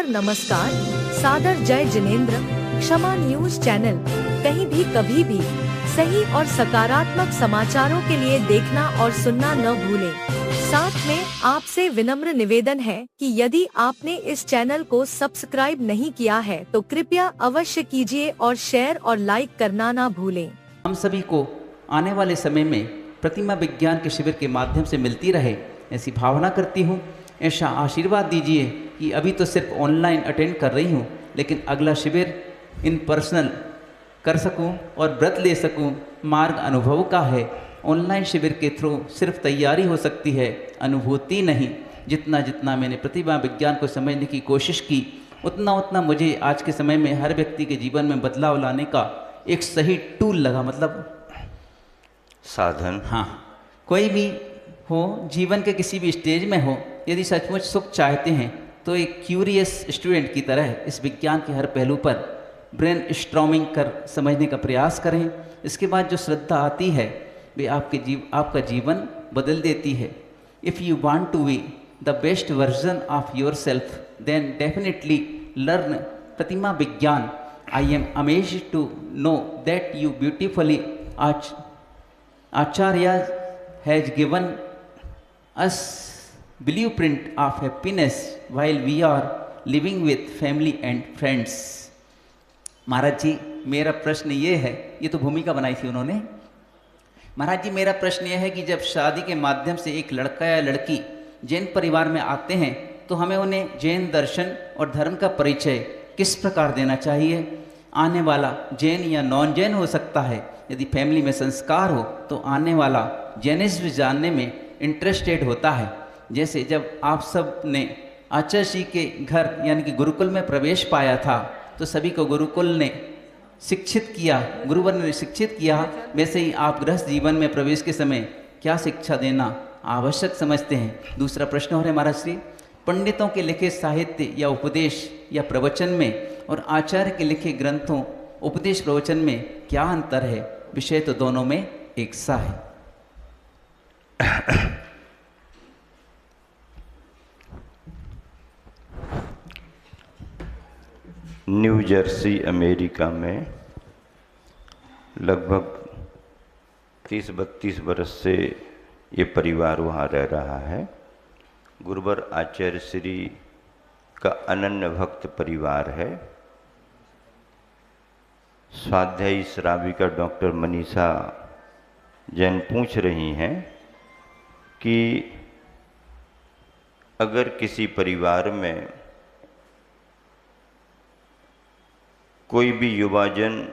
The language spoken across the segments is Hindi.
सादर नमस्कार, सादर जय जिनेंद्र। क्षमा न्यूज चैनल कहीं भी कभी भी सही और सकारात्मक समाचारों के लिए देखना और सुनना न भूलें। साथ में आपसे विनम्र निवेदन है कि यदि आपने इस चैनल को सब्सक्राइब नहीं किया है तो कृपया अवश्य कीजिए और शेयर और लाइक करना ना भूलें। हम सभी को आने वाले समय में प्रतिमा विज्ञान के शिविर के माध्यम से मिलती रहे, ऐसी भावना करती हूँ। ऐसा आशीर्वाद दीजिए कि अभी तो सिर्फ ऑनलाइन अटेंड कर रही हूँ, लेकिन अगला शिविर इन पर्सनल कर सकूं और व्रत ले सकूं। मार्ग अनुभव का है। ऑनलाइन शिविर के थ्रू सिर्फ तैयारी हो सकती है, अनुभूति नहीं। जितना जितना मैंने प्रतिभा विज्ञान को समझने की कोशिश की, उतना उतना मुझे आज के समय में हर व्यक्ति के जीवन में बदलाव लाने का एक सही टूल लगा, मतलब साधन। हाँ, कोई भी हो, जीवन के किसी भी स्टेज में हो, यदि सचमुच सुख चाहते हैं तो एक क्यूरियस स्टूडेंट की तरह इस विज्ञान के हर पहलू पर ब्रेन स्ट्रॉमिंग कर समझने का प्रयास करें। इसके बाद जो श्रद्धा आती है वे आपका जीवन बदल देती है। If you want to be the best version of yourself then definitely learn प्रतिमा विज्ञान। I am amazed to know that you beautifully Acharya has given us blueprint of happiness while we are living with family and friends। महाराज जी, मेरा प्रश्न ये है, ये तो भूमिका बनाई थी उन्होंने। महाराज जी, मेरा प्रश्न ये है कि जब शादी के माध्यम से एक लड़का या लड़की जैन परिवार में आते हैं तो हमें उन्हें जैन दर्शन और धर्म का परिचय किस प्रकार देना चाहिए? आने वाला जैन या नॉन जैन हो सकता है। यदि फैमिली में संस्कार हो तो आने वाला जैनिज्म जानने में इंटरेस्टेड होता है। जैसे जब आप सब ने आचार्य जी के घर यानी कि गुरुकुल में प्रवेश पाया था तो सभी को गुरुकुल ने शिक्षित किया, गुरुवर ने शिक्षित किया, वैसे ही आप गृहस्थ जीवन में प्रवेश के समय क्या शिक्षा देना आवश्यक समझते हैं? दूसरा प्रश्न हो रहा है महाराज श्री, पंडितों के लिखे साहित्य या उपदेश या प्रवचन में और आचार्य के लिखे ग्रंथों उपदेश प्रवचन में क्या अंतर है? विषय तो दोनों में एक सा है। न्यू जर्सी अमेरिका में लगभग 30-32 वर्ष से ये परिवार वहाँ रह रहा है। गुरुवर आचार्य श्री का अनन्य भक्त परिवार है। स्वाध्यायी श्राविका डॉक्टर मनीषा जैन पूछ रही हैं कि अगर किसी परिवार में कोई भी युवाजन,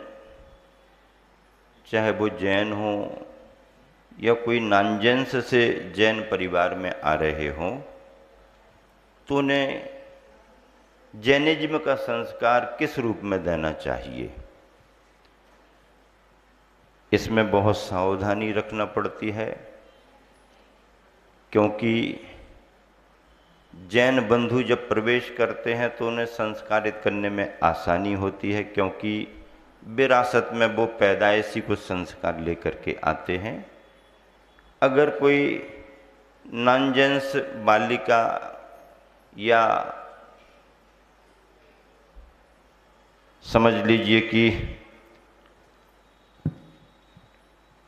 चाहे वो जैन हो या कोई नॉन जैन्स से जैन परिवार में आ रहे हों, तो उन्हें जैनिज्म का संस्कार किस रूप में देना चाहिए? इसमें बहुत सावधानी रखना पड़ती है, क्योंकि जैन बंधु जब प्रवेश करते हैं तो उन्हें संस्कारित करने में आसानी होती है, क्योंकि विरासत में वो पैदाइशी कुछ संस्कार लेकर के आते हैं। अगर कोई नॉन जैन्स बालिका या समझ लीजिए कि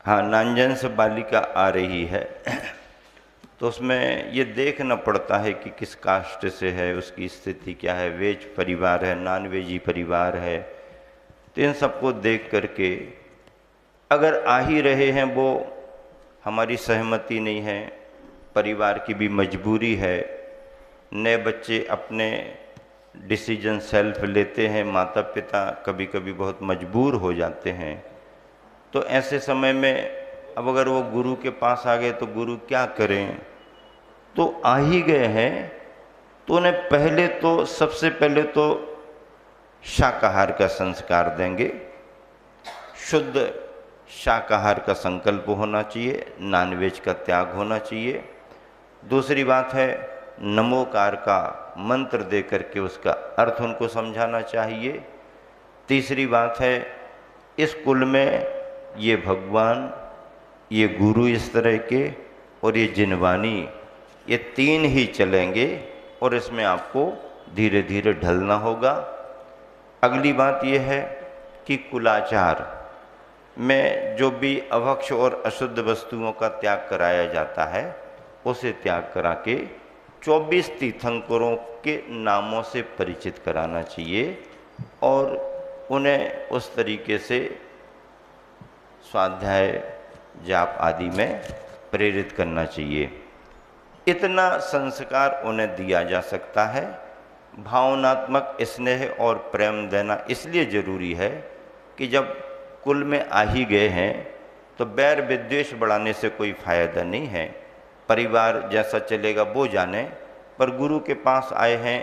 नॉन जैन्स बालिका आ रही है तो उसमें ये देखना पड़ता है कि किस कास्ट से है, उसकी स्थिति क्या है, वेज परिवार है, नॉन वेजी परिवार है। तो इन सबको देख करके अगर आ ही रहे हैं, वो हमारी सहमति नहीं है, परिवार की भी मजबूरी है, नए बच्चे अपने डिसीजन सेल्फ लेते हैं, माता पिता कभी कभी बहुत मजबूर हो जाते हैं। तो ऐसे समय में अब अगर वो गुरु के पास आ गए तो गुरु क्या करें? तो आ ही गए हैं तो उन्हें सबसे पहले तो शाकाहार का संस्कार देंगे। शुद्ध शाकाहार का संकल्प होना चाहिए, नॉनवेज का त्याग होना चाहिए। दूसरी बात है, नमोकार का मंत्र दे करके उसका अर्थ उनको समझाना चाहिए। तीसरी बात है, इस कुल में ये भगवान, ये गुरु इस तरह के और ये जिनवानी, ये तीन ही चलेंगे और इसमें आपको धीरे धीरे ढलना होगा। अगली बात यह है कि कुलाचार में जो भी अभक्ष और अशुद्ध वस्तुओं का त्याग कराया जाता है उसे त्याग करा के 24 तीर्थंकरों के नामों से परिचित कराना चाहिए और उन्हें उस तरीके से स्वाध्याय जाप आदि में प्रेरित करना चाहिए। इतना संस्कार उन्हें दिया जा सकता है। भावनात्मक स्नेह और प्रेम देना इसलिए ज़रूरी है कि जब कुल में आ ही गए हैं तो बैर विद्वेष बढ़ाने से कोई फायदा नहीं है। परिवार जैसा चलेगा वो जाने, पर गुरु के पास आए हैं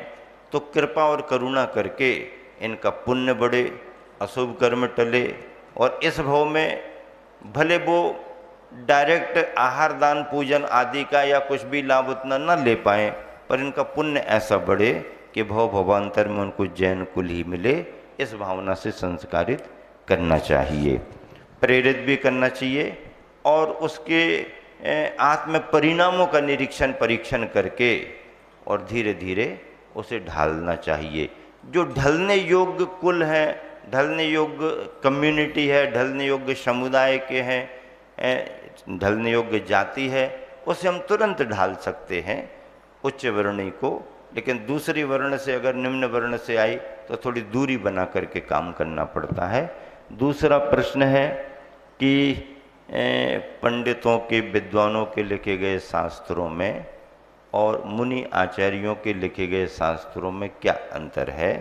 तो कृपा और करुणा करके इनका पुण्य बढ़े, अशुभ कर्म टले और इस भाव में भले वो डायरेक्ट आहार दान पूजन आदि का या कुछ भी लाभ उतना न ले पाएँ, पर इनका पुण्य ऐसा बढ़े कि भव भवांतर में उनको जैन कुल ही मिले। इस भावना से संस्कारित करना चाहिए, प्रेरित भी करना चाहिए और उसके आत्म परिणामों का निरीक्षण परीक्षण करके और धीरे धीरे उसे ढालना चाहिए। जो ढलने योग्य कुल है, ढलने योग्य कम्युनिटी है, ढलने योग्य समुदाय के हैं, ढलने योग्य जाति है, उसे हम तुरंत ढाल सकते हैं उच्च वर्णी को। लेकिन दूसरी वर्ण से अगर निम्न वर्ण से आई तो थोड़ी दूरी बना करके काम करना पड़ता है। दूसरा प्रश्न है कि पंडितों के विद्वानों के लिखे गए शास्त्रों में और मुनि आचार्यों के लिखे गए शास्त्रों में क्या अंतर है।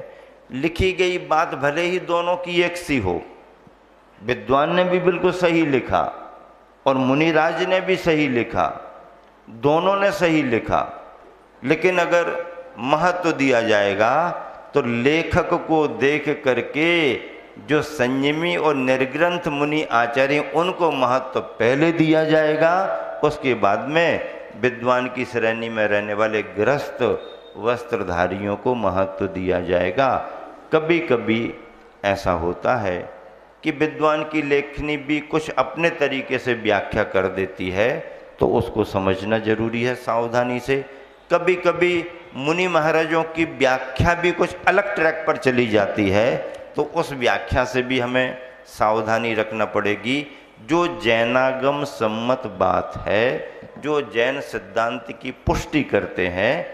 लिखी गई बात भले ही दोनों की एक सी हो, विद्वान ने भी बिल्कुल सही लिखा और मुनिराज ने भी सही लिखा, दोनों ने सही लिखा, लेकिन अगर महत्व दिया जाएगा तो लेखक को देख करके जो संयमी और निर्ग्रंथ मुनि आचार्य उनको महत्व पहले दिया जाएगा, उसके बाद में विद्वान की श्रेणी में रहने वाले गृहस्थ वस्त्रधारियों को महत्व दिया जाएगा। कभी कभी ऐसा होता है कि विद्वान की लेखनी भी कुछ अपने तरीके से व्याख्या कर देती है, तो उसको समझना जरूरी है सावधानी से। कभी कभी मुनि महाराजों की व्याख्या भी कुछ अलग ट्रैक पर चली जाती है, तो उस व्याख्या से भी हमें सावधानी रखना पड़ेगी। जो जैनागम सम्मत बात है, जो जैन सिद्धांत की पुष्टि करते हैं,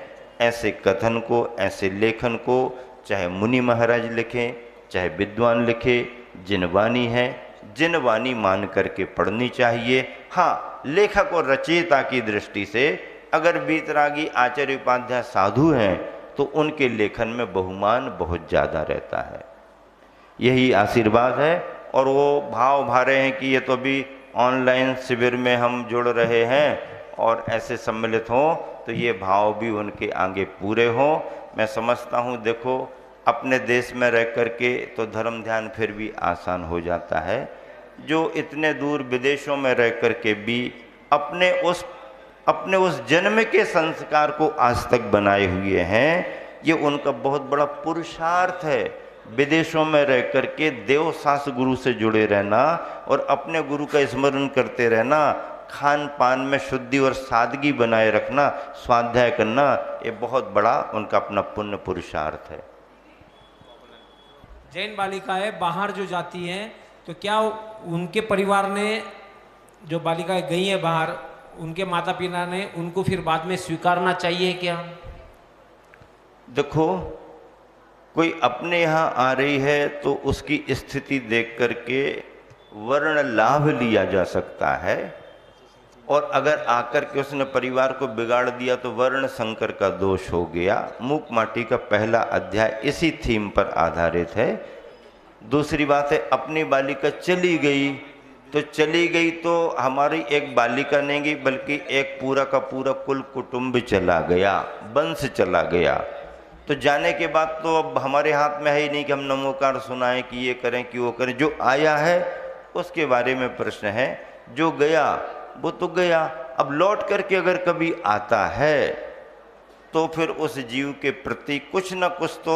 ऐसे कथन को, ऐसे लेखन को चाहे मुनि महाराज लिखें चाहे विद्वान लिखे, जिनवानी है, जिनवानी मान करके पढ़नी चाहिए। हाँ, लेखक और रचयिता की दृष्टि से अगर वीतरागी आचार्य उपाध्याय साधु हैं तो उनके लेखन में बहुमान बहुत ज़्यादा रहता है। यही आशीर्वाद है। और वो भाव भा रहे हैं कि ये तो अभी ऑनलाइन शिविर में हम जुड़ रहे हैं और ऐसे सम्मिलित हों, तो ये भाव भी उनके आगे पूरे हों। मैं समझता हूँ, देखो अपने देश में रह कर के तो धर्म ध्यान फिर भी आसान हो जाता है। जो इतने दूर विदेशों में रह कर के भी अपने उस जन्म के संस्कार को आज तक बनाए हुए हैं, ये उनका बहुत बड़ा पुरुषार्थ है। विदेशों में रह कर के देव सास गुरु से जुड़े रहना और अपने गुरु का स्मरण करते रहना, खान पान में शुद्धि और सादगी बनाए रखना, स्वाध्याय करना, ये बहुत बड़ा उनका अपना पुण्य पुरुषार्थ है। जैन बालिकाएं बाहर जो जाती हैं, तो क्या उनके परिवार ने, जो बालिकाएं गई हैं बाहर, उनके माता पिता ने उनको फिर बाद में स्वीकारना चाहिए क्या? देखो, कोई अपने यहाँ आ रही है तो उसकी स्थिति देख करके वर्ण लाभ लिया जा सकता है, और अगर आकर के उसने परिवार को बिगाड़ दिया तो वर्ण संकर का दोष हो गया। मूक माटी का पहला अध्याय इसी थीम पर आधारित है। दूसरी बात है, अपनी बालिका चली गई तो हमारी एक बालिका नहीं गई, बल्कि एक पूरा का पूरा कुल कुटुंब चला गया, वंश चला गया। तो जाने के बाद तो अब हमारे हाथ में है ही नहीं कि हम नमोकार सुनाएं कि ये करें कि वो करें। जो आया है उसके बारे में प्रश्न है, जो गया वो तो गया। अब लौट करके अगर कभी आता है तो फिर उस जीव के प्रति कुछ न कुछ तो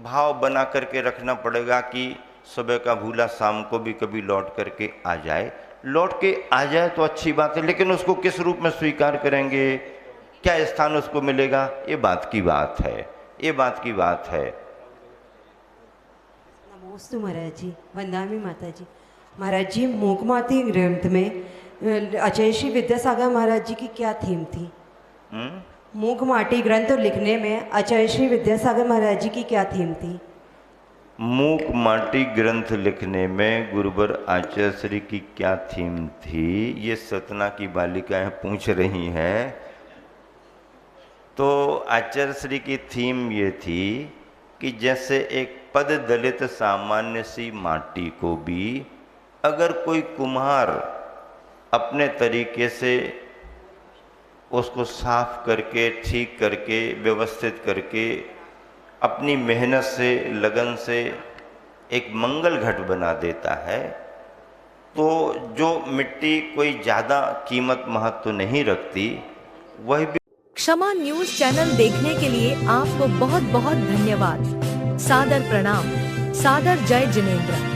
भाव बना करके रखना पड़ेगा कि सुबह का भूला शाम को भी कभी लौट करके आ जाए। लौट के आ जाए तो अच्छी बात है, लेकिन उसको किस रूप में स्वीकार करेंगे, क्या स्थान उसको मिलेगा, ये बात की बात है। ये बात की बात है। नमोस्तु महाराज जी, वंदामी माता जी। महाराज जी, मूकमाती ग्रंथ में अजय श्री विद्यासागर महाराज जी की क्या थीम थी? मूकमाटी ग्रंथ लिखने में अजय श्री विद्यासागर महाराज जी की क्या थीम थी? मूक माटी ग्रंथ लिखने में गुरुवर आचार्य श्री की क्या थीम थी, ये सतना की बालिकाएं पूछ रही हैं। तो आचार्य श्री की थीम ये थी कि जैसे एक पद दलित सामान्य सी माटी को भी अगर कोई कुम्हार अपने तरीके से उसको साफ करके, ठीक करके, व्यवस्थित करके, अपनी मेहनत से, लगन से एक मंगल घट बना देता है, तो जो मिट्टी कोई ज़्यादा कीमत महत्व नहीं रखती, वह भी। क्षमा न्यूज चैनल देखने के लिए आपको बहुत बहुत धन्यवाद। सादर प्रणाम। सादर जय जिनेंद्र।